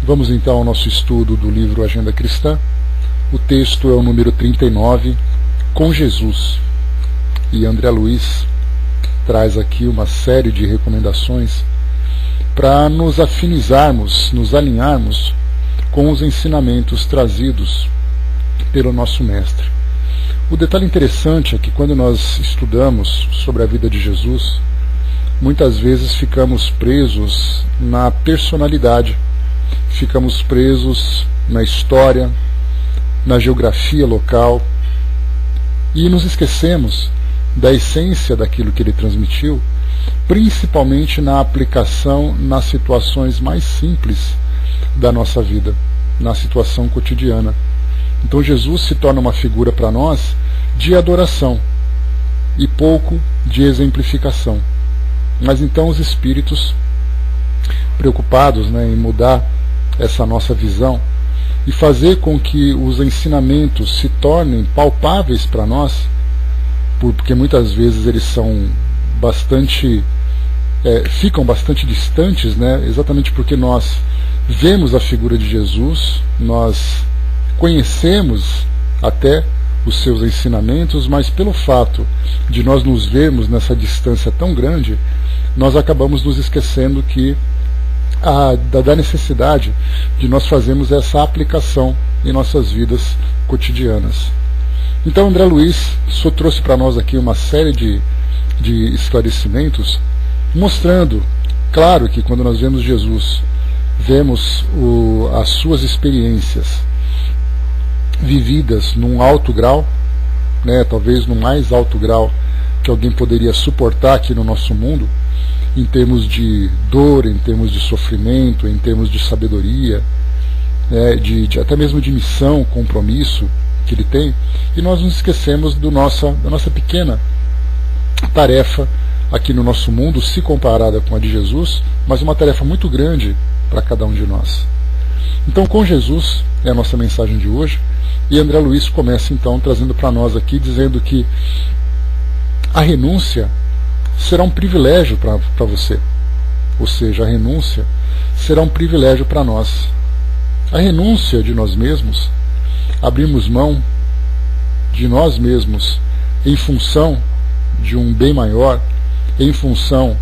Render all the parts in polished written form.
Vamos então ao nosso estudo do livro Agenda Cristã. O texto é o número 39, Com Jesus. E André Luiz traz aqui uma série de recomendações para nos afinizarmos, nos alinharmos com os ensinamentos trazidos pelo nosso mestre. O detalhe interessante é que quando nós estudamos sobre a vida de Jesus, muitas vezes ficamos presos na personalidade, ficamos presos na história, na geografia local e nos esquecemos da essência daquilo que ele transmitiu, principalmente na aplicação nas situações mais simples da nossa vida, na situação cotidiana. Então Jesus se torna uma figura para nós de adoração e pouco de exemplificação. Mas então os espíritos, preocupados, em mudar essa nossa visão e fazer com que os ensinamentos se tornem palpáveis para nós, porque muitas vezes eles são ficam bastante distantes, exatamente porque nós vemos a figura de Jesus, nós conhecemos até os seus ensinamentos, mas pelo fato de nós nos vermos nessa distância tão grande, nós acabamos nos esquecendo da necessidade de nós fazermos essa aplicação em nossas vidas cotidianas. Então André Luiz só trouxe para nós aqui uma série de esclarecimentos, mostrando, claro que quando nós vemos Jesus, vemos as suas experiências vividas num alto grau, talvez no mais alto grau que alguém poderia suportar aqui no nosso mundo, em termos de dor, em termos de sofrimento, em termos de sabedoria, até mesmo de missão, compromisso que ele tem, e nós nos esquecemos da nossa pequena tarefa aqui no nosso mundo, se comparada com a de Jesus, mas uma tarefa muito grande para cada um de nós. Então, com Jesus é a nossa mensagem de hoje, e André Luiz começa então trazendo para nós aqui, dizendo que a renúncia será um privilégio para você, ou seja, a renúncia será um privilégio para nós. A renúncia de nós mesmos, abrirmos mão de nós mesmos em função de um bem maior, em função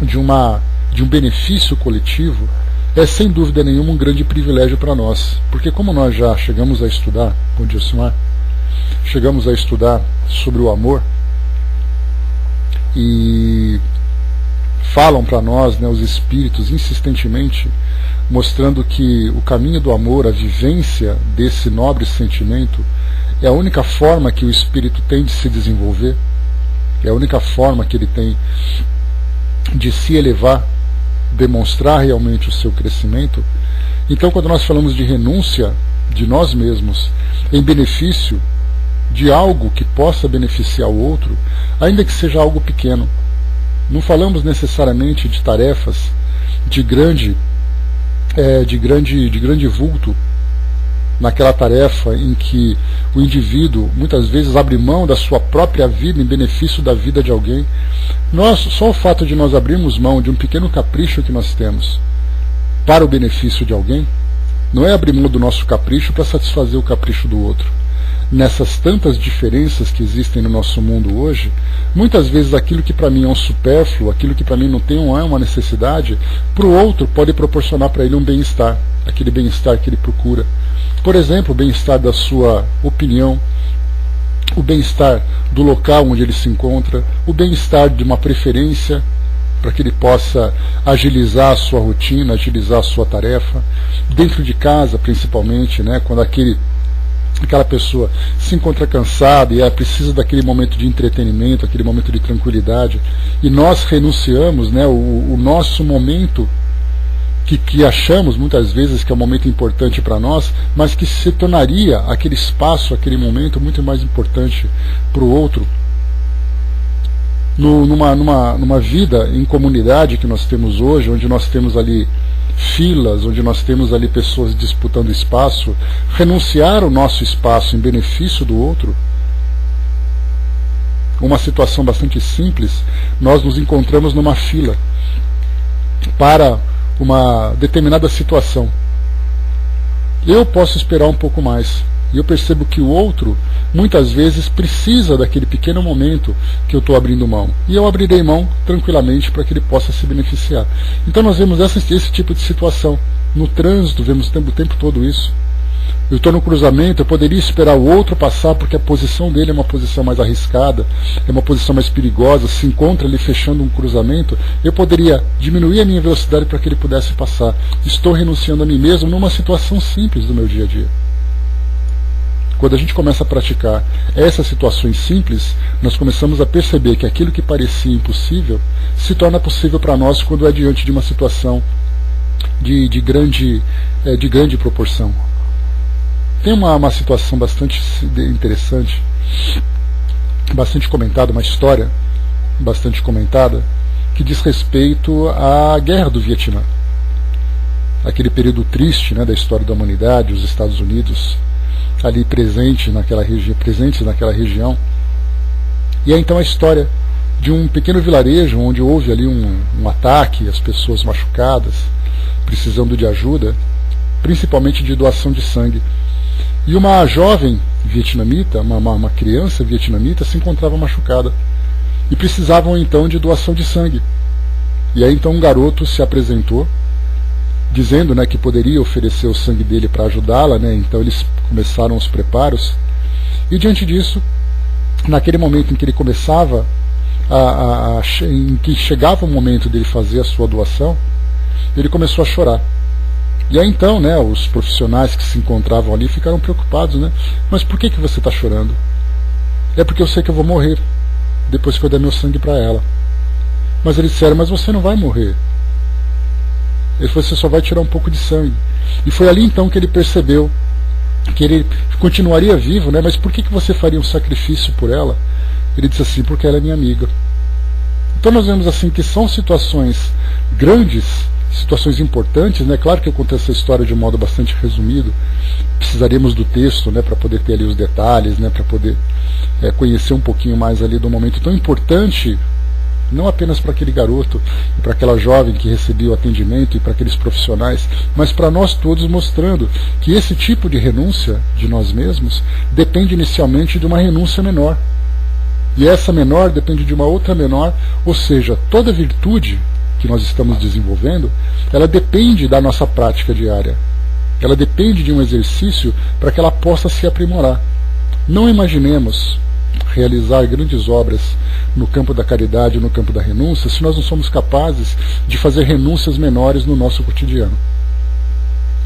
de um benefício coletivo, é sem dúvida nenhuma um grande privilégio para nós, porque como nós já chegamos a estudar, bom dia, Silmar, chegamos a estudar sobre o amor, e falam para nós, os espíritos, insistentemente, mostrando que o caminho do amor, a vivência desse nobre sentimento, é a única forma que o espírito tem de se desenvolver, é a única forma que ele tem de se elevar, demonstrar realmente o seu crescimento. Então, quando nós falamos de renúncia de nós mesmos em benefício de algo que possa beneficiar o outro, ainda que seja algo pequeno, não falamos necessariamente de tarefas de grande vulto, naquela tarefa em que o indivíduo muitas vezes abre mão da sua própria vida em benefício da vida de alguém. Só o fato de nós abrirmos mão de um pequeno capricho que nós temos para o benefício de alguém, não é abrir mão do nosso capricho para satisfazer o capricho do outro. Nessas tantas diferenças que existem no nosso mundo hoje, muitas vezes aquilo que para mim é um supérfluo, aquilo que para mim não é uma necessidade, para o outro pode proporcionar para ele um bem-estar, aquele bem-estar que ele procura. Por exemplo, o bem-estar da sua opinião, o bem-estar do local onde ele se encontra, o bem-estar de uma preferência para que ele possa agilizar a sua rotina, agilizar a sua tarefa, dentro de casa principalmente, quando aquela pessoa se encontra cansada e precisa daquele momento de entretenimento, aquele momento de tranquilidade, e nós renunciamos o nosso momento que achamos muitas vezes que é um momento importante para nós, mas que se tornaria aquele espaço, aquele momento muito mais importante para o outro. Numa vida em comunidade que nós temos hoje, onde nós temos ali filas, onde nós temos ali pessoas disputando espaço, renunciar o nosso espaço em benefício do outro, uma situação bastante simples, nós nos encontramos numa fila para uma determinada situação. Eu posso esperar um pouco mais. E eu percebo que o outro, muitas vezes, precisa daquele pequeno momento que eu estou abrindo mão. E eu abrirei mão tranquilamente para que ele possa se beneficiar. Então nós vemos esse tipo de situação. No trânsito, vemos o tempo todo isso. Eu estou no cruzamento, eu poderia esperar o outro passar porque a posição dele é uma posição mais arriscada, é uma posição mais perigosa, se encontra ali fechando um cruzamento, eu poderia diminuir a minha velocidade para que ele pudesse passar. Estou renunciando a mim mesmo numa situação simples do meu dia a dia. Quando a gente começa a praticar essas situações simples, nós começamos a perceber que aquilo que parecia impossível se torna possível para nós quando é diante de uma situação de grande proporção. Tem uma situação bastante interessante, bastante comentada, uma história bastante comentada, que diz respeito à Guerra do Vietnã. Aquele período triste, né, da história da humanidade, os Estados Unidos ali presentes naquela região. E é então a história de um pequeno vilarejo onde houve ali um ataque, as pessoas machucadas, precisando de ajuda, principalmente de doação de sangue. E uma jovem vietnamita, uma criança vietnamita, se encontrava machucada. E precisavam então de doação de sangue. E aí então um garoto se apresentou, dizendo, né, que poderia oferecer o sangue dele para ajudá-la, né? Então eles começaram os preparos. E diante disso, naquele momento em que ele começava, em que chegava o momento dele fazer a sua doação, ele começou a chorar. E aí então, né, os profissionais que se encontravam ali ficaram preocupados, né? Mas por que você está chorando? É porque eu sei que eu vou morrer depois que eu der meu sangue para ela. Mas eles disseram, mas você não vai morrer. Ele falou, você só vai tirar um pouco de sangue. E foi ali então que ele percebeu que ele continuaria vivo, né? Mas por que você faria um sacrifício por ela? Ele disse assim, porque ela é minha amiga. Então nós vemos assim que são situações grandes, situações importantes, né? Claro que eu contei essa história de um modo bastante resumido. Precisaríamos do texto, né, para poder ter ali os detalhes, né, para poder conhecer um pouquinho mais ali do momento tão importante, não apenas para aquele garoto e para aquela jovem que recebia o atendimento e para aqueles profissionais, mas para nós todos, mostrando que esse tipo de renúncia de nós mesmos depende inicialmente de uma renúncia menor. E essa menor depende de uma outra menor, ou seja, toda virtude que nós estamos desenvolvendo, ela depende da nossa prática diária. Ela depende de um exercício para que ela possa se aprimorar. Não imaginemos realizar grandes obras no campo da caridade, no campo da renúncia, se nós não somos capazes de fazer renúncias menores no nosso cotidiano.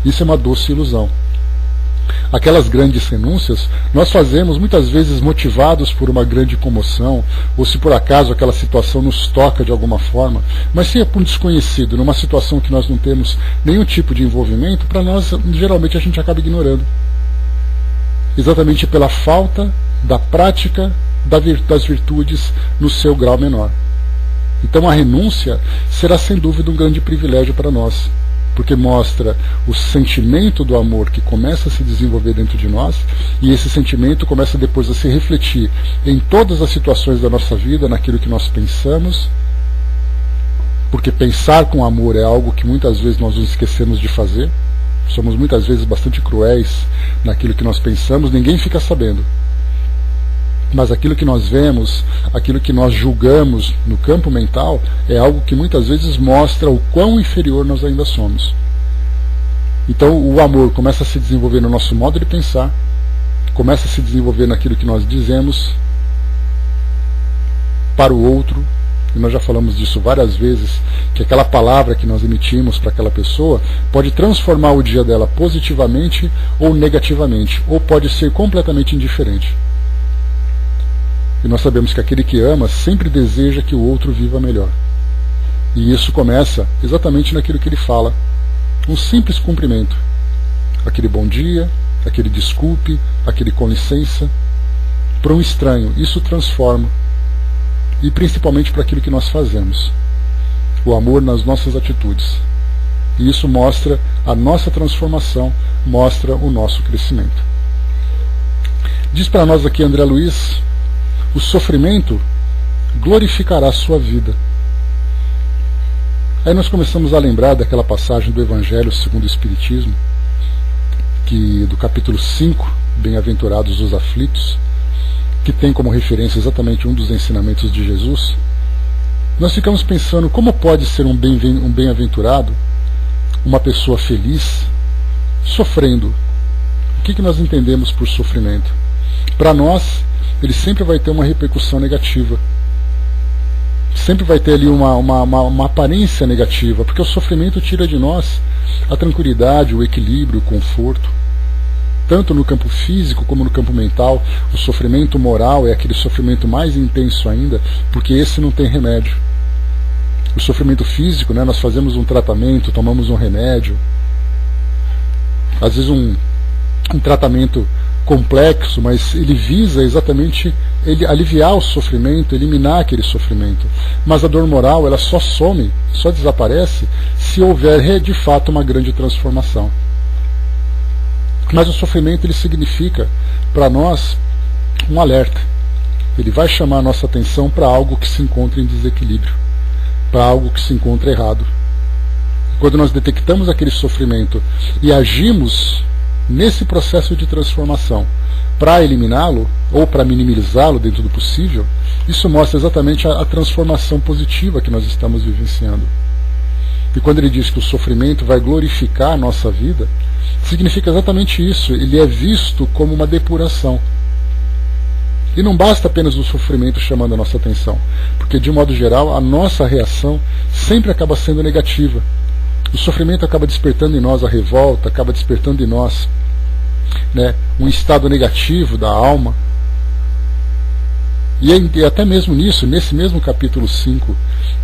Isso é uma doce ilusão. Aquelas grandes renúncias nós fazemos muitas vezes motivados por uma grande comoção, ou se por acaso aquela situação nos toca de alguma forma, mas se é por um desconhecido, numa situação que nós não temos nenhum tipo de envolvimento, para nós geralmente a gente acaba ignorando. Exatamente pela falta da prática das virtudes no seu grau menor. Então a renúncia será sem dúvida um grande privilégio para nós, porque mostra o sentimento do amor que começa a se desenvolver dentro de nós, e esse sentimento começa depois a se refletir em todas as situações da nossa vida, naquilo que nós pensamos, porque pensar com amor é algo que muitas vezes nós nos esquecemos de fazer, somos muitas vezes bastante cruéis naquilo que nós pensamos, ninguém fica sabendo. Mas aquilo que nós vemos, aquilo que nós julgamos no campo mental, é algo que muitas vezes mostra o quão inferior nós ainda somos. Então o amor começa a se desenvolver no nosso modo de pensar, começa a se desenvolver naquilo que nós dizemos para o outro, e nós já falamos disso várias vezes, que aquela palavra que nós emitimos para aquela pessoa pode transformar o dia dela positivamente ou negativamente, ou pode ser completamente indiferente. E nós sabemos que aquele que ama sempre deseja que o outro viva melhor. E isso começa exatamente naquilo que ele fala. Um simples cumprimento. Aquele bom dia, aquele desculpe, aquele com licença. Para um estranho, isso transforma. E principalmente para aquilo que nós fazemos. O amor nas nossas atitudes. E isso mostra a nossa transformação, mostra o nosso crescimento. Diz para nós aqui André Luiz: o sofrimento glorificará a sua vida. Aí nós começamos a lembrar daquela passagem do Evangelho segundo o Espiritismo, do capítulo 5, Bem-aventurados os aflitos, que tem como referência exatamente um dos ensinamentos de Jesus. Nós ficamos pensando, como pode ser um bem-aventurado, uma pessoa feliz, sofrendo? O que nós entendemos por sofrimento? Para nós, ele sempre vai ter uma repercussão negativa. Sempre vai ter ali uma aparência negativa, porque o sofrimento tira de nós a tranquilidade, o equilíbrio, o conforto. Tanto no campo físico como no campo mental. O sofrimento moral é aquele sofrimento mais intenso ainda, porque esse não tem remédio. O sofrimento físico, né, nós fazemos um tratamento, tomamos um remédio, às vezes um tratamento complexo, mas ele visa exatamente aliviar o sofrimento, eliminar aquele sofrimento. Mas a dor moral, ela só some, só desaparece, se houver de fato uma grande transformação. Mas o sofrimento, ele significa para nós um alerta. Ele vai chamar a nossa atenção para algo que se encontra em desequilíbrio, para algo que se encontra errado. Quando nós detectamos aquele sofrimento e agimos nesse processo de transformação para eliminá-lo ou para minimizá-lo dentro do possível, isso mostra exatamente a transformação positiva que nós estamos vivenciando. E quando ele diz que o sofrimento vai glorificar a nossa vida, significa exatamente isso. Ele é visto como uma depuração. E não basta apenas o sofrimento chamando a nossa atenção, porque de modo geral a nossa reação sempre acaba sendo negativa. O sofrimento acaba despertando em nós a revolta, acaba despertando em nós, né, um estado negativo da alma. E até mesmo nisso, nesse mesmo capítulo 5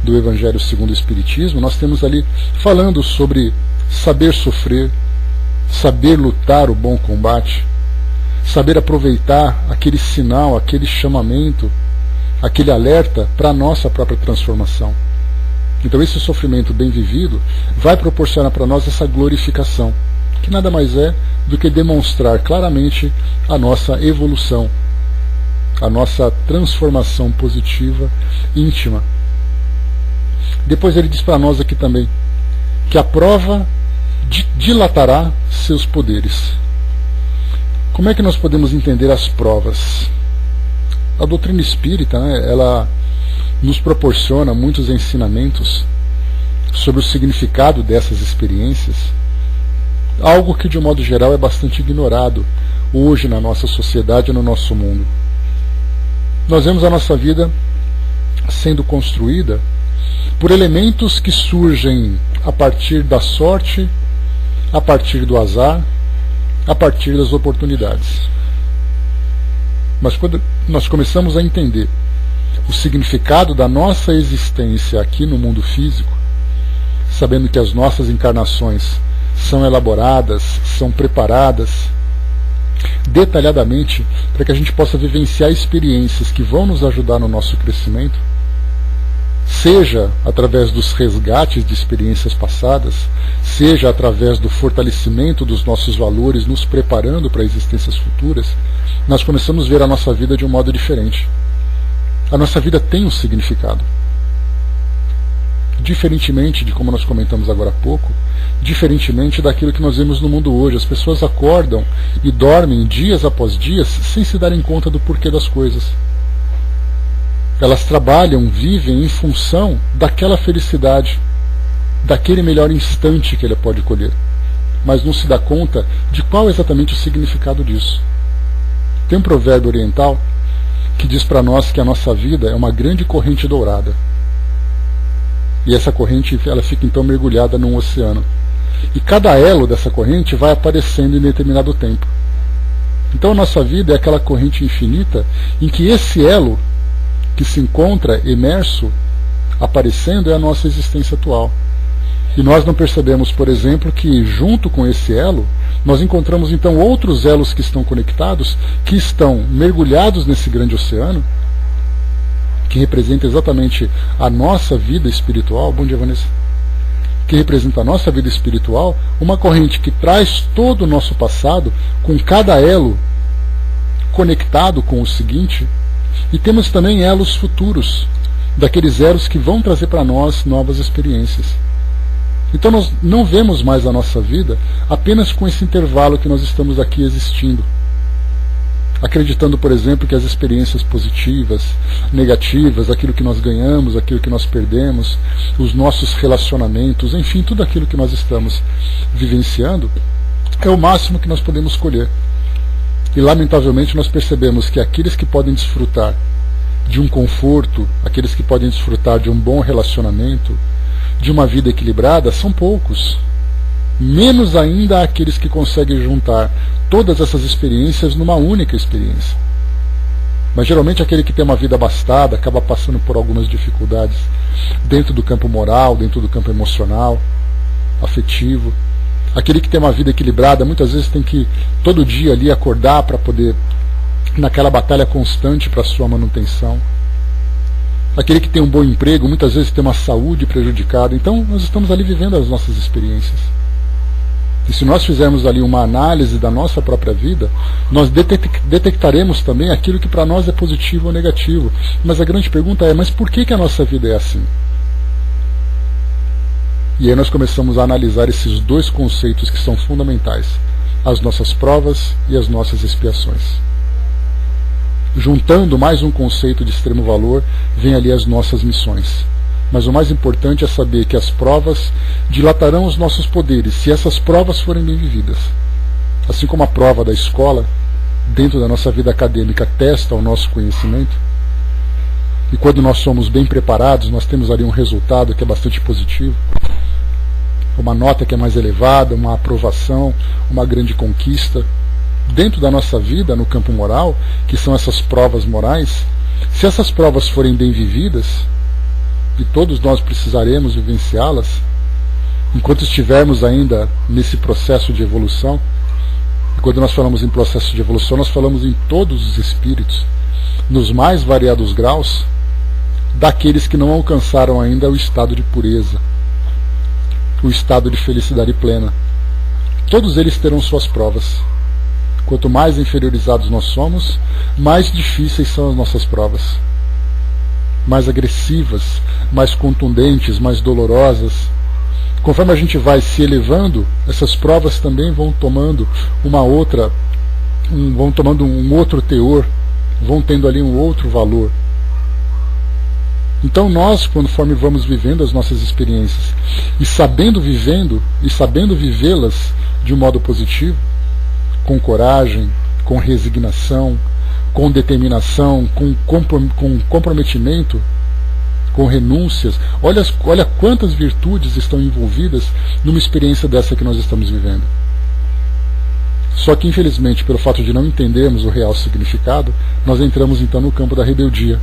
do Evangelho segundo o Espiritismo, nós temos ali falando sobre saber sofrer, saber lutar o bom combate, saber aproveitar aquele sinal, aquele chamamento, aquele alerta para a nossa própria transformação. Então esse sofrimento bem vivido vai proporcionar para nós essa glorificação, que nada mais é do que demonstrar claramente a nossa evolução, a nossa transformação positiva íntima. Depois ele diz para nós aqui também que a prova dilatará seus poderes. Como é que nós podemos entender as provas? A doutrina espírita, né, ela nos proporciona muitos ensinamentos sobre o significado dessas experiências, algo que de um modo geral é bastante ignorado hoje na nossa sociedade e no nosso mundo. Nós vemos a nossa vida sendo construída por elementos que surgem a partir da sorte, a partir do azar, a partir das oportunidades. Mas quando nós começamos a entender o significado da nossa existência aqui no mundo físico, sabendo que as nossas encarnações são elaboradas, são preparadas detalhadamente para que a gente possa vivenciar experiências que vão nos ajudar no nosso crescimento, seja através dos resgates de experiências passadas, seja através do fortalecimento dos nossos valores, nos preparando para existências futuras, nós começamos a ver a nossa vida de um modo diferente. A nossa vida tem um significado. Diferentemente de como nós comentamos agora há pouco, diferentemente daquilo que nós vemos no mundo hoje. As pessoas acordam e dormem dias após dias sem se darem conta do porquê das coisas. Elas trabalham, vivem em função daquela felicidade, daquele melhor instante que ele pode colher, mas não se dá conta de qual é exatamente o significado disso. Tem um provérbio oriental que diz para nós que a nossa vida é uma grande corrente dourada. E essa corrente, ela fica então mergulhada num oceano. E cada elo dessa corrente vai aparecendo em determinado tempo. Então a nossa vida é aquela corrente infinita em que esse elo que se encontra imerso, aparecendo, é a nossa existência atual. E nós não percebemos, por exemplo, que junto com esse elo, nós encontramos então outros elos que estão conectados, que estão mergulhados nesse grande oceano, que representa exatamente a nossa vida espiritual. Bom dia, Vanessa. Que representa a nossa vida espiritual, uma corrente que traz todo o nosso passado, com cada elo conectado com o seguinte, e temos também elos futuros, daqueles eros que vão trazer para nós novas experiências. Então nós não vemos mais a nossa vida apenas com esse intervalo que nós estamos aqui existindo, acreditando, por exemplo, que as experiências positivas, negativas, aquilo que nós ganhamos, aquilo que nós perdemos, os nossos relacionamentos, enfim, tudo aquilo que nós estamos vivenciando, é o máximo que nós podemos colher. E lamentavelmente nós percebemos que aqueles que podem desfrutar de um conforto, aqueles que podem desfrutar de um bom relacionamento, de uma vida equilibrada, são poucos. Menos ainda aqueles que conseguem juntar todas essas experiências numa única experiência. Mas geralmente aquele que tem uma vida abastada acaba passando por algumas dificuldades dentro do campo moral, dentro do campo emocional, afetivo. Aquele que tem uma vida equilibrada muitas vezes tem que todo dia ali acordar para poder, naquela batalha constante para a sua manutenção. Aquele que tem um bom emprego muitas vezes tem uma saúde prejudicada. Então nós estamos ali vivendo as nossas experiências. E se nós fizermos ali uma análise da nossa própria vida, nós detectaremos também aquilo que para nós é positivo ou negativo. Mas a grande pergunta é, mas por que a nossa vida é assim? E aí nós começamos a analisar esses dois conceitos que são fundamentais: as nossas provas e as nossas expiações. Juntando mais um conceito de extremo valor, vem ali as nossas missões. Mas o mais importante é saber que as provas dilatarão os nossos poderes, se essas provas forem bem vividas. Assim como a prova da escola, dentro da nossa vida acadêmica, testa o nosso conhecimento, e quando nós somos bem preparados, nós temos ali um resultado que é bastante positivo, uma nota que é mais elevada, uma aprovação, uma grande conquista. Dentro da nossa vida, no campo moral, que são essas provas morais, se essas provas forem bem vividas, e todos nós precisaremos vivenciá-las, enquanto estivermos ainda nesse processo de evolução. E quando nós falamos em processo de evolução, nós falamos em todos os espíritos, nos mais variados graus, daqueles que não alcançaram ainda o estado de pureza, o estado de felicidade plena. Todos eles terão suas provas. Quanto mais inferiorizados nós somos, mais difíceis são as nossas provas. Mais agressivas, mais contundentes, mais dolorosas. Conforme a gente vai se elevando, essas provas também vão tomando vão tomando um outro teor, vão tendo ali um outro valor. Então nós, conforme vamos vivendo as nossas experiências e sabendo vivê-las de um modo positivo, com coragem, com resignação, com determinação, com comprometimento, com renúncias. Olha quantas virtudes estão envolvidas numa experiência dessa que nós estamos vivendo. Só que, infelizmente, pelo fato de não entendermos o real significado, nós entramos então no campo da rebeldia,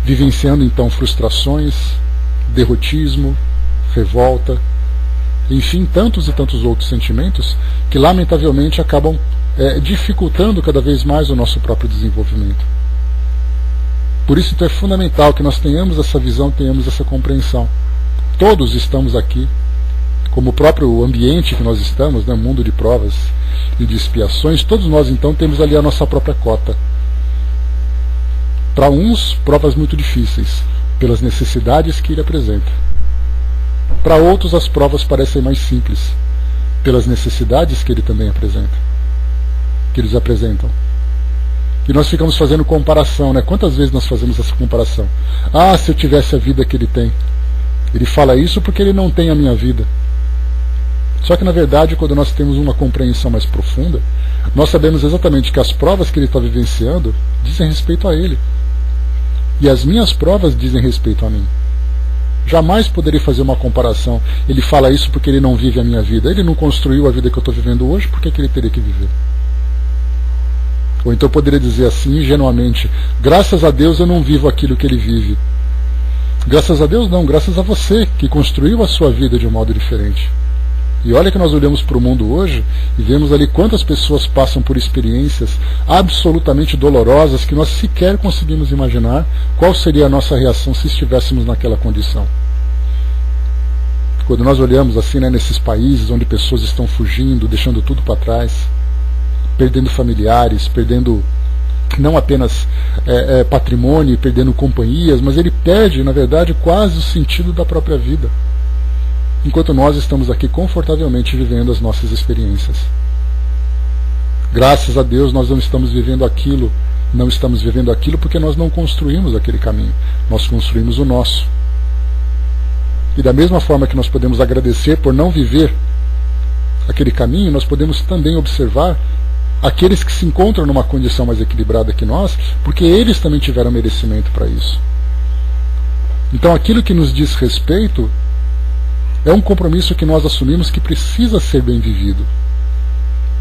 vivenciando então frustrações, derrotismo, revolta, enfim, tantos e tantos outros sentimentos que lamentavelmente acabam dificultando cada vez mais o nosso próprio desenvolvimento. Por isso então é fundamental que nós tenhamos essa visão, tenhamos essa compreensão. Todos estamos aqui, como o próprio ambiente que nós estamos, né, mundo de provas e de expiações, todos nós então temos ali a nossa própria cota. Para uns, provas muito difíceis, pelas necessidades que ele apresenta. Para outros, as provas parecem mais simples, pelas necessidades que ele também apresenta, que eles apresentam. E nós ficamos fazendo comparação, né? Quantas vezes nós fazemos essa comparação? Ah, se eu tivesse a vida que ele tem. Ele fala isso porque ele não tem a minha vida. Só que na verdade, quando nós temos uma compreensão mais profunda, nós sabemos exatamente que as provas que ele está vivenciando dizem respeito a ele. E as minhas provas dizem respeito a mim. Jamais poderia fazer uma comparação. Ele fala isso porque ele não vive a minha vida. Ele não construiu a vida que eu estou vivendo hoje, por que ele teria que viver? Ou então eu poderia dizer assim, ingenuamente, graças a Deus eu não vivo aquilo que ele vive. Graças a Deus não, graças a você que construiu a sua vida de um modo diferente. E olha que nós olhamos para o mundo hoje e vemos ali quantas pessoas passam por experiências absolutamente dolorosas que nós sequer conseguimos imaginar qual seria a nossa reação se estivéssemos naquela condição. Quando nós olhamos assim, né, nesses países onde pessoas estão fugindo, deixando tudo para trás, perdendo familiares, perdendo não apenas patrimônio, perdendo companhias, mas ele perde, na verdade, quase o sentido da própria vida, enquanto nós estamos aqui confortavelmente vivendo as nossas experiências. Graças a Deus nós não estamos vivendo aquilo porque nós não construímos aquele caminho, nós construímos o nosso. E da mesma forma que nós podemos agradecer por não viver aquele caminho, nós podemos também observar aqueles que se encontram numa condição mais equilibrada que nós, porque eles também tiveram merecimento para isso. Então aquilo que nos diz respeito é um compromisso que nós assumimos que precisa ser bem vivido.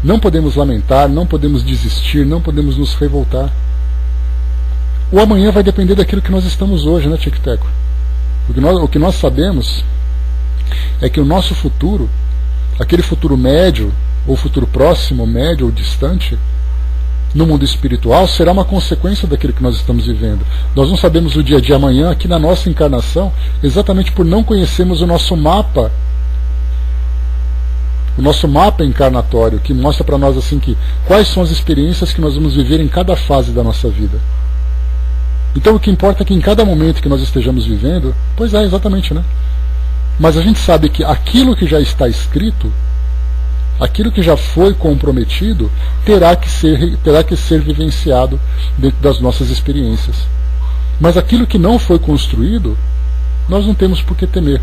Não podemos lamentar, não podemos desistir, não podemos nos revoltar. O amanhã vai depender daquilo que nós estamos hoje, né, Tico-Teco? O que nós sabemos é que o nosso futuro, aquele futuro médio, ou futuro próximo, médio ou distante, no mundo espiritual, será uma consequência daquilo que nós estamos vivendo. Nós não sabemos o dia de amanhã aqui na nossa encarnação, exatamente por não conhecermos o nosso mapa encarnatório, que mostra para nós assim que quais são as experiências que nós vamos viver em cada fase da nossa vida. Então o que importa é que em cada momento que nós estejamos vivendo, pois é, exatamente, né? Mas a gente sabe que aquilo que já está escrito, aquilo que já foi comprometido, terá que ser vivenciado dentro das nossas experiências. Mas aquilo que não foi construído, nós não temos por que temer.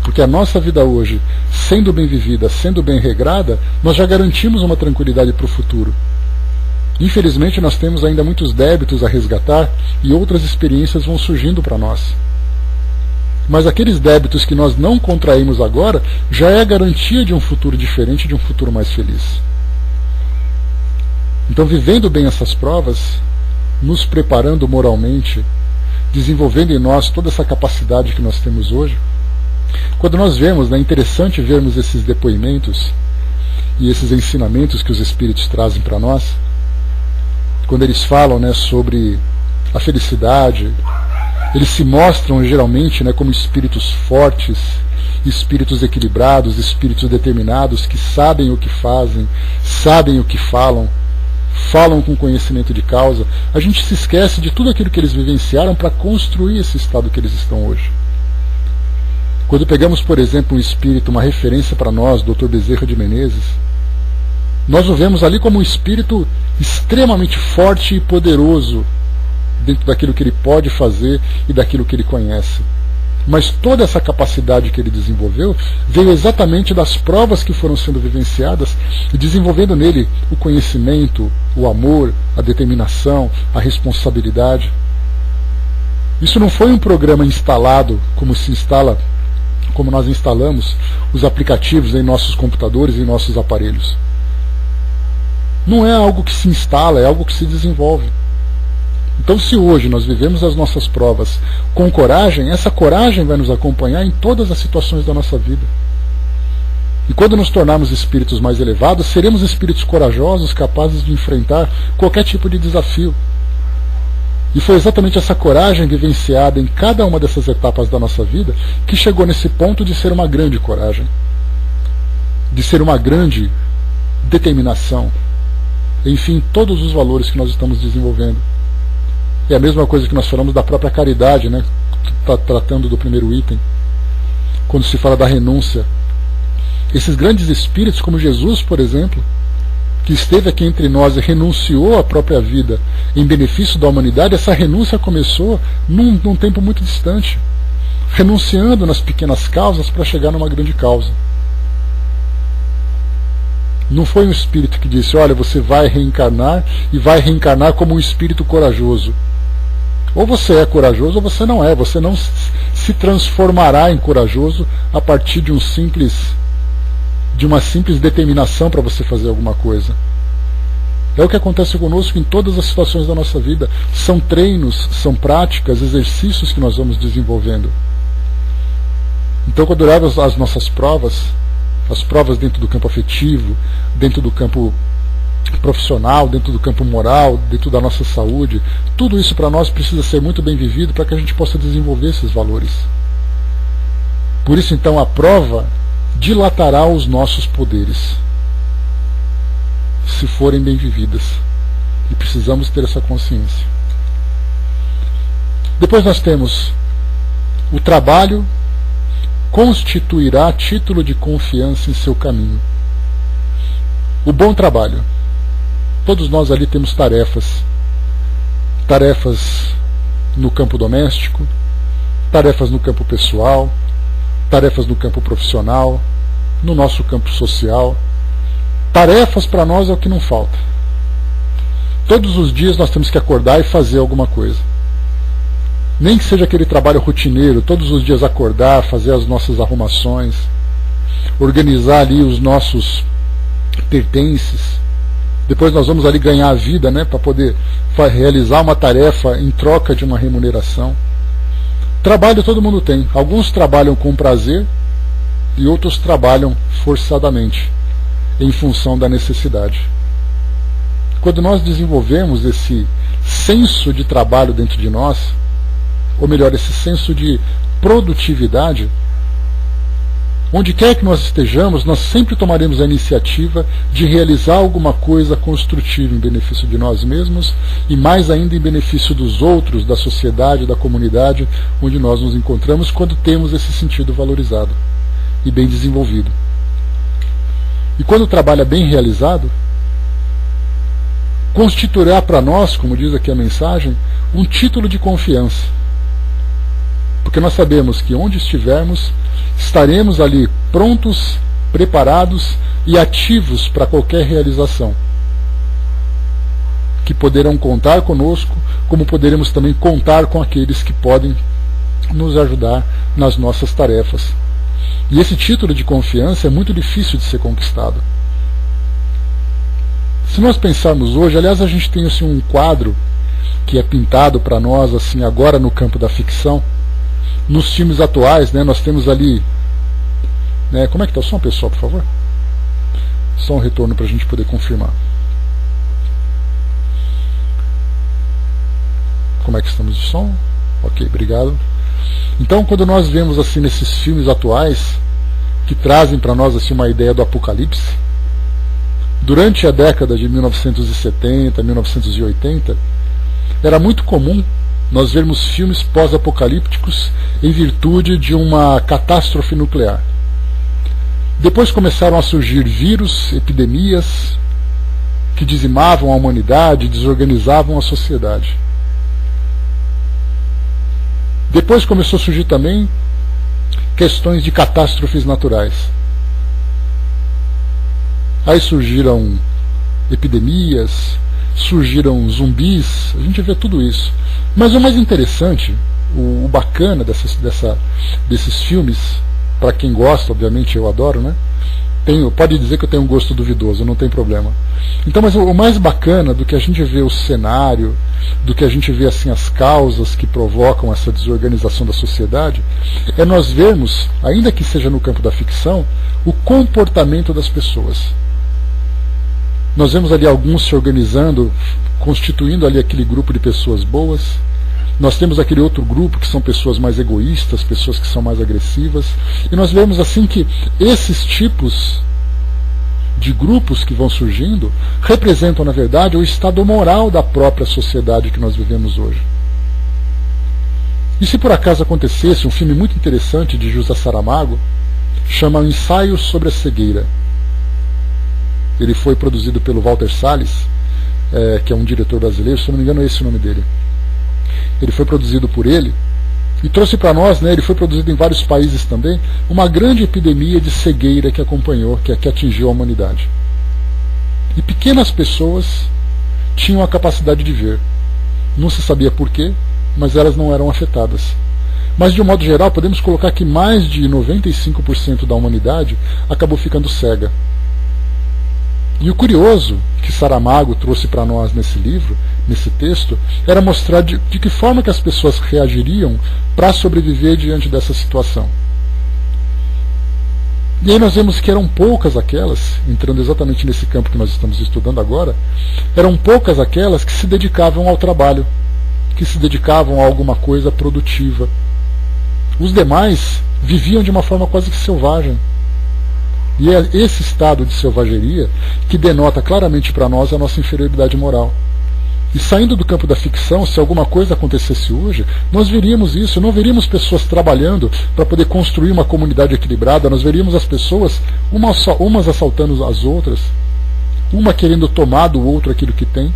Porque a nossa vida hoje, sendo bem vivida, sendo bem regrada, nós já garantimos uma tranquilidade para o futuro. Infelizmente nós temos ainda muitos débitos a resgatar e outras experiências vão surgindo para nós. Mas aqueles débitos que nós não contraímos agora já é a garantia de um futuro diferente, de um futuro mais feliz. Então, vivendo bem essas provas, nos preparando moralmente, desenvolvendo em nós toda essa capacidade que nós temos hoje, quando nós vemos, é interessante vermos esses depoimentos e esses ensinamentos que os Espíritos trazem para nós, quando eles falam, sobre a felicidade, eles se mostram geralmente como espíritos fortes, espíritos equilibrados, espíritos determinados, que sabem o que fazem, sabem o que falam com conhecimento de causa. A gente se esquece de tudo aquilo que eles vivenciaram para construir esse estado que eles estão hoje. Quando pegamos, por exemplo, um espírito, uma referência para nós, Dr. Bezerra de Menezes, nós o vemos ali como um espírito extremamente forte e poderoso dentro daquilo que ele pode fazer e daquilo que ele conhece. Mas toda essa capacidade que ele desenvolveu veio exatamente das provas que foram sendo vivenciadas e desenvolvendo nele o conhecimento, o amor, a determinação, a responsabilidade. Isso não foi um programa instalado como nós instalamos os aplicativos em nossos computadores e em nossos aparelhos. Não é algo que se instala, é algo que se desenvolve. Então, se hoje nós vivemos as nossas provas com coragem, essa coragem vai nos acompanhar em todas as situações da nossa vida. E quando nos tornarmos espíritos mais elevados, seremos espíritos corajosos, capazes de enfrentar qualquer tipo de desafio. E foi exatamente essa coragem vivenciada em cada uma dessas etapas da nossa vida que chegou nesse ponto de ser uma grande coragem, de ser uma grande determinação, enfim, todos os valores que nós estamos desenvolvendo. É a mesma coisa que nós falamos da própria caridade, tratando do primeiro item, quando se fala da renúncia. Esses grandes espíritos, como Jesus, por exemplo, que esteve aqui entre nós e renunciou à própria vida em benefício da humanidade, essa renúncia começou num tempo muito distante, renunciando nas pequenas causas para chegar numa grande causa. Não foi um espírito que disse, olha, você vai reencarnar e vai reencarnar como um espírito corajoso. Ou você é corajoso ou você não é. Você não se transformará em corajoso a partir de uma simples determinação para você fazer alguma coisa. É o que acontece conosco em todas as situações da nossa vida. São treinos, são práticas, exercícios que nós vamos desenvolvendo. Então, quando olhamos as nossas provas, as provas dentro do campo afetivo, dentro do campo profissional, dentro do campo moral, dentro da nossa saúde, tudo isso para nós precisa ser muito bem vivido para que a gente possa desenvolver esses valores. Por isso, então, a prova dilatará os nossos poderes, se forem bem vividas. E precisamos ter essa consciência. Depois nós temos o trabalho constituirá título de confiança em seu caminho. O bom trabalho. Todos nós ali temos tarefas. Tarefas no campo doméstico, tarefas no campo pessoal, tarefas no campo profissional, no nosso campo social. Tarefas para nós é o que não falta. Todos os dias nós temos que acordar e fazer alguma coisa. Nem que seja aquele trabalho rotineiro, todos os dias acordar, fazer as nossas arrumações, organizar ali os nossos pertences. Depois nós vamos ali ganhar a vida, né, para poder realizar uma tarefa em troca de uma remuneração. Trabalho todo mundo tem. Alguns trabalham com prazer e outros trabalham forçadamente, em função da necessidade. Quando nós desenvolvemos esse senso de trabalho dentro de nós, ou melhor, esse senso de produtividade, onde quer que nós estejamos, nós sempre tomaremos a iniciativa de realizar alguma coisa construtiva em benefício de nós mesmos e mais ainda em benefício dos outros, da sociedade, da comunidade onde nós nos encontramos, quando temos esse sentido valorizado e bem desenvolvido. E quando o trabalho é bem realizado, constituirá para nós, como diz aqui a mensagem, um título de confiança. Porque nós sabemos que onde estivermos, estaremos ali prontos, preparados e ativos para qualquer realização. Que poderão contar conosco, como poderemos também contar com aqueles que podem nos ajudar nas nossas tarefas. E esse título de confiança é muito difícil de ser conquistado. Se nós pensarmos hoje, aliás, a gente tem assim, um quadro que é pintado para nós assim agora no campo da ficção. Nos filmes atuais, né, nós temos ali, né, como é que está o som, pessoal, por favor? Só um retorno para a gente poder confirmar. Como é que estamos de som? Ok, obrigado. Então, quando nós vemos assim nesses filmes atuais, que trazem para nós assim, uma ideia do apocalipse, durante a década de 1970, 1980, era muito comum nós vermos filmes pós-apocalípticos em virtude de uma catástrofe nuclear. Depois começaram a surgir vírus, epidemias, que dizimavam a humanidade, desorganizavam a sociedade. Depois começou a surgir também questões de catástrofes naturais. Aí surgiram epidemias, surgiram zumbis, a gente vê tudo isso. Mas o mais interessante, o bacana desses filmes, para quem gosta, obviamente eu adoro, né? Pode dizer que eu tenho um gosto duvidoso, não tem problema. Então, mas o mais bacana do que a gente vê o cenário, do que a gente vê assim as causas que provocam essa desorganização da sociedade, é nós vermos, ainda que seja no campo da ficção, o comportamento das pessoas. Nós vemos ali alguns se organizando, constituindo ali aquele grupo de pessoas boas. Nós temos aquele outro grupo que são pessoas mais egoístas, pessoas que são mais agressivas. E nós vemos assim que esses tipos de grupos que vão surgindo representam, na verdade, o estado moral da própria sociedade que nós vivemos hoje. E se por acaso acontecesse um filme muito interessante de José Saramago, chama Ensaio sobre a Cegueira. Ele foi produzido pelo Walter Salles, que é um diretor brasileiro, se não me engano é esse o nome dele. Ele foi produzido por ele e trouxe para nós, né, ele foi produzido em vários países também, uma grande epidemia de cegueira que acompanhou, que atingiu a humanidade. E pequenas pessoas tinham a capacidade de ver. Não se sabia por quê, mas elas não eram afetadas. Mas de um modo geral, podemos colocar que mais de 95% da humanidade acabou ficando cega. E o curioso que Saramago trouxe para nós nesse livro, nesse texto, era mostrar de que forma que as pessoas reagiriam para sobreviver diante dessa situação. E aí nós vemos que eram poucas aquelas, entrando exatamente nesse campo que nós estamos estudando agora, eram poucas aquelas que se dedicavam ao trabalho, que se dedicavam a alguma coisa produtiva. Os demais viviam de uma forma quase que selvagem. E é esse estado de selvageria que denota claramente para nós a nossa inferioridade moral. E saindo do campo da ficção, se alguma coisa acontecesse hoje, nós veríamos isso, não veríamos pessoas trabalhando para poder construir uma comunidade equilibrada, nós veríamos as pessoas, umas assaltando as outras, uma querendo tomar do outro aquilo que tem,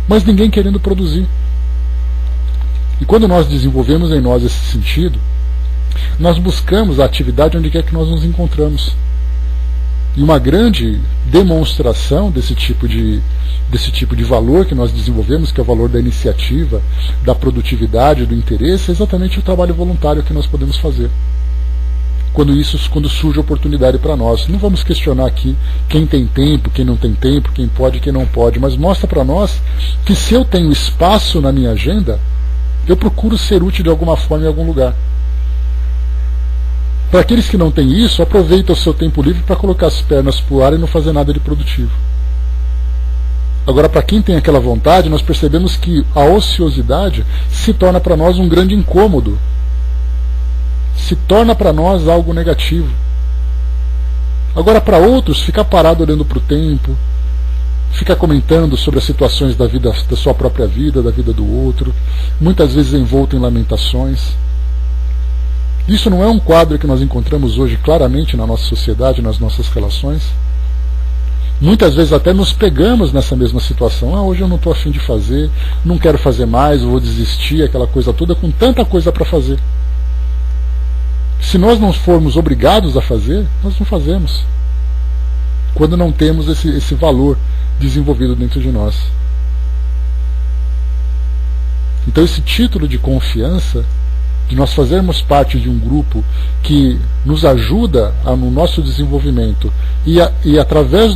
mas ninguém querendo produzir. E quando nós desenvolvemos em nós esse sentido, nós buscamos a atividade onde quer que nós nos encontramos. E uma grande demonstração desse tipo de valor que nós desenvolvemos, que é o valor da iniciativa, da produtividade, do interesse, é exatamente o trabalho voluntário que nós podemos fazer. Quando surge oportunidade para nós. Não vamos questionar aqui quem tem tempo, quem não tem tempo, quem pode, quem não pode, mas mostra para nós que se eu tenho espaço na minha agenda, eu procuro ser útil de alguma forma em algum lugar. Para aqueles que não têm isso, aproveita o seu tempo livre para colocar as pernas para o ar e não fazer nada de produtivo. Agora, para quem tem aquela vontade, nós percebemos que a ociosidade se torna para nós um grande incômodo. Se torna para nós algo negativo. Agora, para outros, ficar parado olhando para o tempo, ficar comentando sobre as situações da vida, da sua própria vida, da vida do outro, muitas vezes envolto em lamentações. Isso não é um quadro que nós encontramos hoje claramente na nossa sociedade, nas nossas relações. Muitas vezes até nos pegamos nessa mesma situação. Hoje eu não estou a fim de fazer, não quero fazer mais, vou desistir, aquela coisa toda, com tanta coisa para fazer. Se nós não formos obrigados a fazer, nós não fazemos. Quando não temos esse valor desenvolvido dentro de nós. Então esse título de confiança, de nós fazermos parte de um grupo que nos ajuda no nosso desenvolvimento e através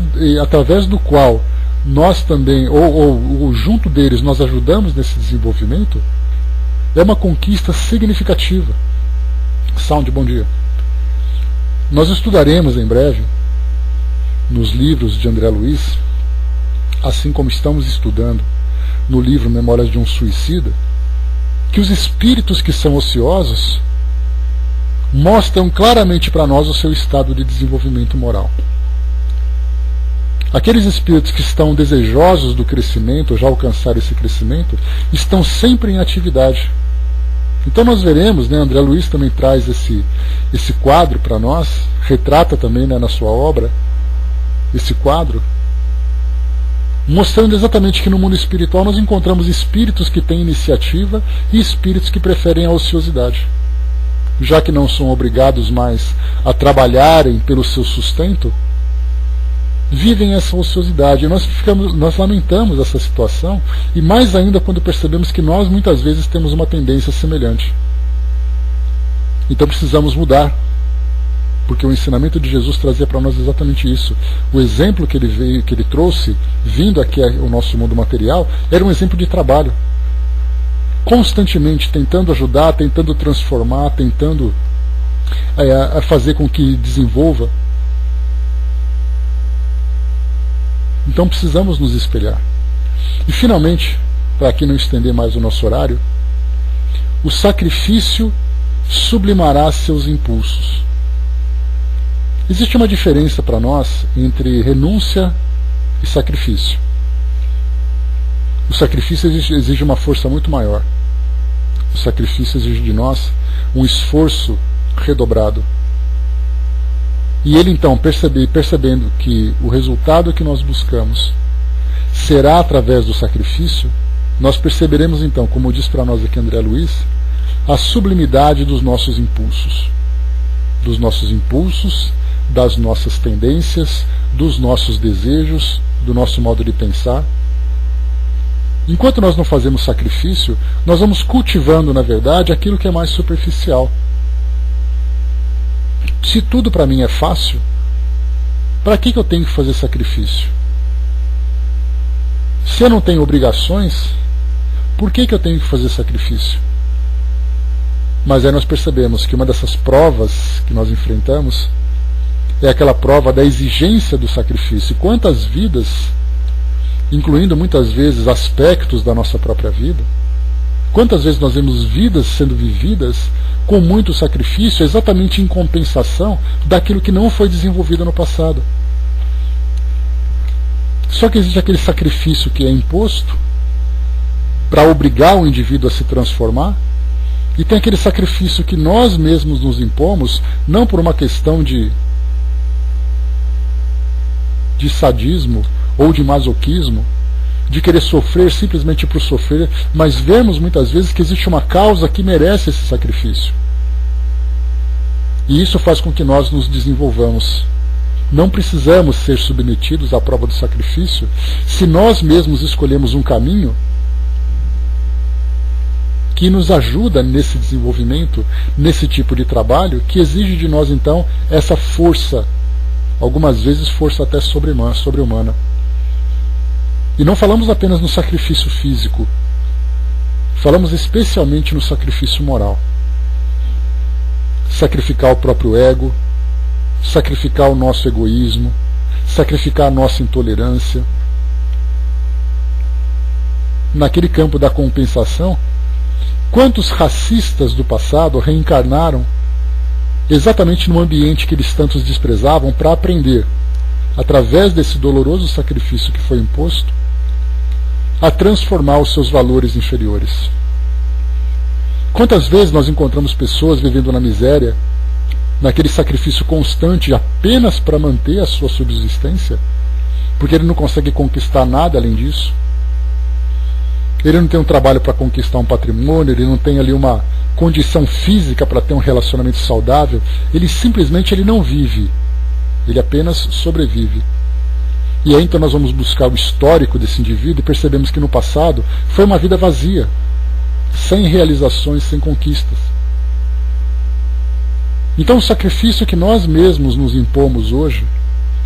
do qual nós também, ou junto deles, nós ajudamos nesse desenvolvimento, é uma conquista significativa. Sound, bom dia. Nós estudaremos em breve, nos livros de André Luiz, assim como estamos estudando no livro Memórias de um Suicida, que os espíritos que são ociosos mostram claramente para nós o seu estado de desenvolvimento moral. Aqueles espíritos que estão desejosos do crescimento, ou já alcançaram esse crescimento, estão sempre em atividade. Então nós veremos, André Luiz também traz esse quadro para nós, retrata também na sua obra esse quadro, mostrando exatamente que no mundo espiritual nós encontramos espíritos que têm iniciativa e espíritos que preferem a ociosidade. Já que não são obrigados mais a trabalharem pelo seu sustento, vivem essa ociosidade. E nós lamentamos essa situação, e mais ainda quando percebemos que nós muitas vezes temos uma tendência semelhante. Então precisamos mudar, porque o ensinamento de Jesus trazia para nós exatamente isso. O exemplo que ele trouxe, vindo aqui ao nosso mundo material, era um exemplo de trabalho. Constantemente tentando ajudar, tentando transformar, tentando fazer com que desenvolva. Então precisamos nos espelhar. E finalmente, para aqui não estender mais o nosso horário, o sacrifício sublimará seus impulsos. Existe uma diferença para nós entre renúncia e sacrifício. O sacrifício exige uma força muito maior. O sacrifício exige de nós um esforço redobrado. E ele então, percebendo que o resultado que nós buscamos será através do sacrifício, nós perceberemos então, como diz para nós aqui André Luiz, a sublimidade dos nossos impulsos. Dos nossos impulsos, das nossas tendências, dos nossos desejos, do nosso modo de pensar. Enquanto nós não fazemos sacrifício, nós vamos cultivando, na verdade, aquilo que é mais superficial. Se tudo para mim é fácil, para que eu tenho que fazer sacrifício? Se eu não tenho obrigações, por que eu tenho que fazer sacrifício? Mas aí nós percebemos que uma dessas provas que nós enfrentamos é aquela prova da exigência do sacrifício. Quantas vidas, incluindo muitas vezes aspectos da nossa própria vida, quantas vezes nós vemos vidas sendo vividas com muito sacrifício, exatamente em compensação daquilo que não foi desenvolvido no passado. Só que existe aquele sacrifício que é imposto para obrigar o indivíduo a se transformar, e tem aquele sacrifício que nós mesmos nos impomos, não por uma questão de sadismo ou de masoquismo, de querer sofrer simplesmente por sofrer, mas vemos muitas vezes que existe uma causa que merece esse sacrifício. E isso faz com que nós nos desenvolvamos. Não precisamos ser submetidos à prova do sacrifício se nós mesmos escolhemos um caminho que nos ajuda nesse desenvolvimento, nesse tipo de trabalho, que exige de nós então essa força, algumas vezes força até sobre-humana. E não falamos apenas no sacrifício físico, falamos especialmente no sacrifício moral. Sacrificar o próprio ego, sacrificar o nosso egoísmo, sacrificar a nossa intolerância. Naquele campo da compensação, quantos racistas do passado reencarnaram exatamente no ambiente que eles tantos desprezavam para aprender, através desse doloroso sacrifício que foi imposto, a transformar os seus valores inferiores. Quantas vezes nós encontramos pessoas vivendo na miséria, naquele sacrifício constante apenas para manter a sua subsistência, porque ele não consegue conquistar nada além disso? Ele não tem um trabalho para conquistar um patrimônio, ele não tem ali uma condição física para ter um relacionamento saudável, ele simplesmente não vive, ele apenas sobrevive. E aí então nós vamos buscar o histórico desse indivíduo e percebemos que no passado foi uma vida vazia, sem realizações, sem conquistas. Então o sacrifício que nós mesmos nos impomos hoje,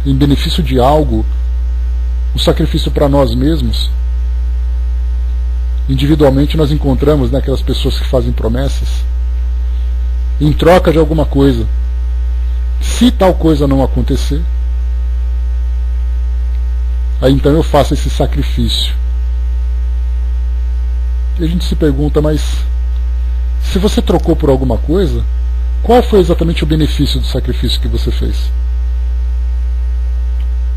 em benefício de algo, o sacrifício para nós mesmos, individualmente nós encontramos, né, aquelas pessoas que fazem promessas, em troca de alguma coisa. Se tal coisa não acontecer, aí então eu faço esse sacrifício. E a gente se pergunta, mas se você trocou por alguma coisa, qual foi exatamente o benefício do sacrifício que você fez?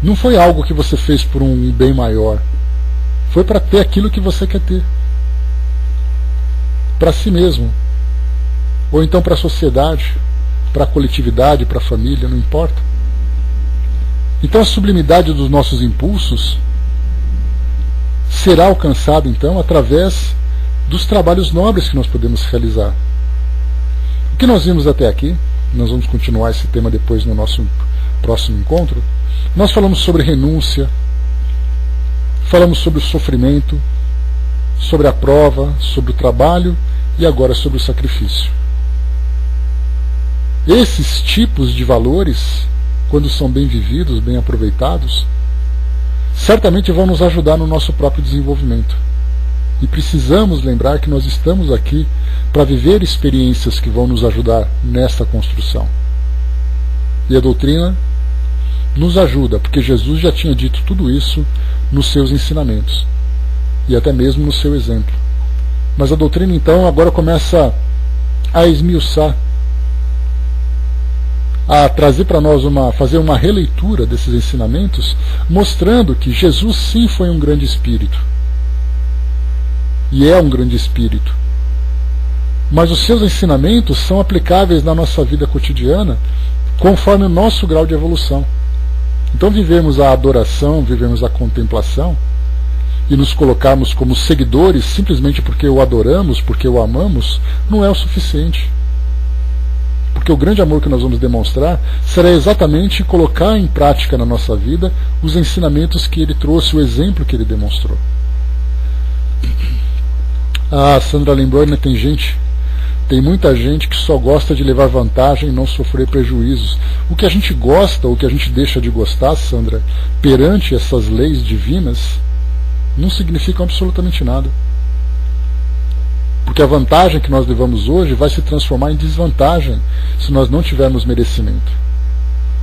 Não foi algo que você fez por um bem maior. Foi para ter aquilo que você quer ter. Para si mesmo. Ou então para a sociedade, para a coletividade, para a família, não importa. Então a sublimidade dos nossos impulsos será alcançada então através dos trabalhos nobres que nós podemos realizar. O que nós vimos até aqui, nós vamos continuar esse tema depois no nosso próximo encontro, nós falamos sobre renúncia, falamos sobre o sofrimento, sobre a prova, sobre o trabalho e agora sobre o sacrifício. Esses tipos de valores, quando são bem vividos, bem aproveitados, certamente vão nos ajudar no nosso próprio desenvolvimento. E precisamos lembrar que nós estamos aqui para viver experiências que vão nos ajudar nessa construção. E a doutrina nos ajuda, porque Jesus já tinha dito tudo isso nos seus ensinamentos, e até mesmo no seu exemplo. Mas a doutrina então agora começa a esmiuçar, a trazer para nós fazer uma releitura desses ensinamentos, mostrando que Jesus sim foi um grande espírito, e é um grande espírito, mas os seus ensinamentos são aplicáveis na nossa vida cotidiana conforme o nosso grau de evolução. Então vivemos a adoração, vivemos a contemplação e nos colocarmos como seguidores simplesmente porque o adoramos, porque o amamos, não é o suficiente. Porque o grande amor que nós vamos demonstrar será exatamente colocar em prática na nossa vida os ensinamentos que ele trouxe, o exemplo que ele demonstrou. Ah, Sandra lembrou, né, tem muita gente que só gosta de levar vantagem e não sofrer prejuízos. O que a gente gosta, ou o que a gente deixa de gostar, Sandra, perante essas leis divinas, não significa absolutamente nada. Porque a vantagem que nós levamos hoje vai se transformar em desvantagem se nós não tivermos merecimento,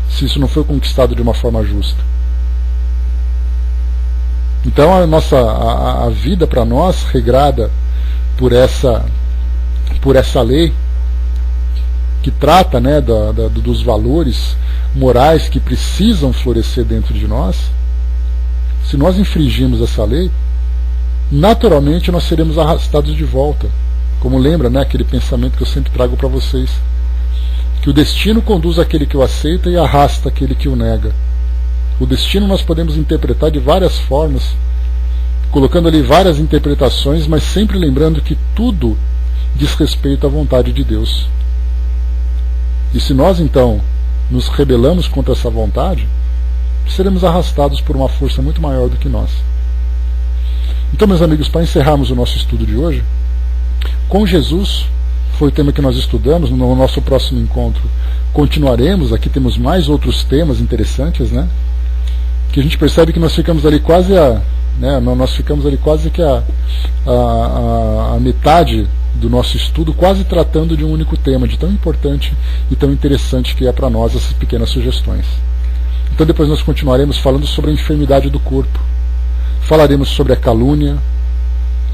se isso não for conquistado de uma forma justa. Então a vida para nós, regrada por essa lei que trata, né, dos valores morais que precisam florescer dentro de nós, se nós infringirmos essa lei, naturalmente nós seremos arrastados de volta. Como lembra, né, aquele pensamento que eu sempre trago para vocês, que o destino conduz aquele que o aceita e arrasta aquele que o nega. O destino nós podemos interpretar de várias formas, colocando ali várias interpretações, mas sempre lembrando que tudo diz respeito à vontade de Deus. E se nós então nos rebelamos contra essa vontade, seremos arrastados por uma força muito maior do que nós. Então, meus amigos, para encerrarmos o nosso estudo de hoje, com Jesus, foi o tema que nós estudamos. No nosso próximo encontro continuaremos, aqui temos mais outros temas interessantes, né? Que a gente percebe que nós ficamos ali quase a metade do nosso estudo, quase tratando de um único tema, de tão importante e tão interessante que é para nós essas pequenas sugestões. Então depois nós continuaremos falando sobre a enfermidade do corpo, falaremos sobre a calúnia,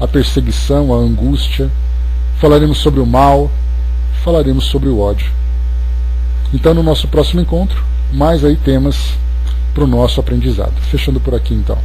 a perseguição, a angústia, falaremos sobre o mal, falaremos sobre o ódio. Então no nosso próximo encontro, mais aí temas para o nosso aprendizado. Fechando por aqui então.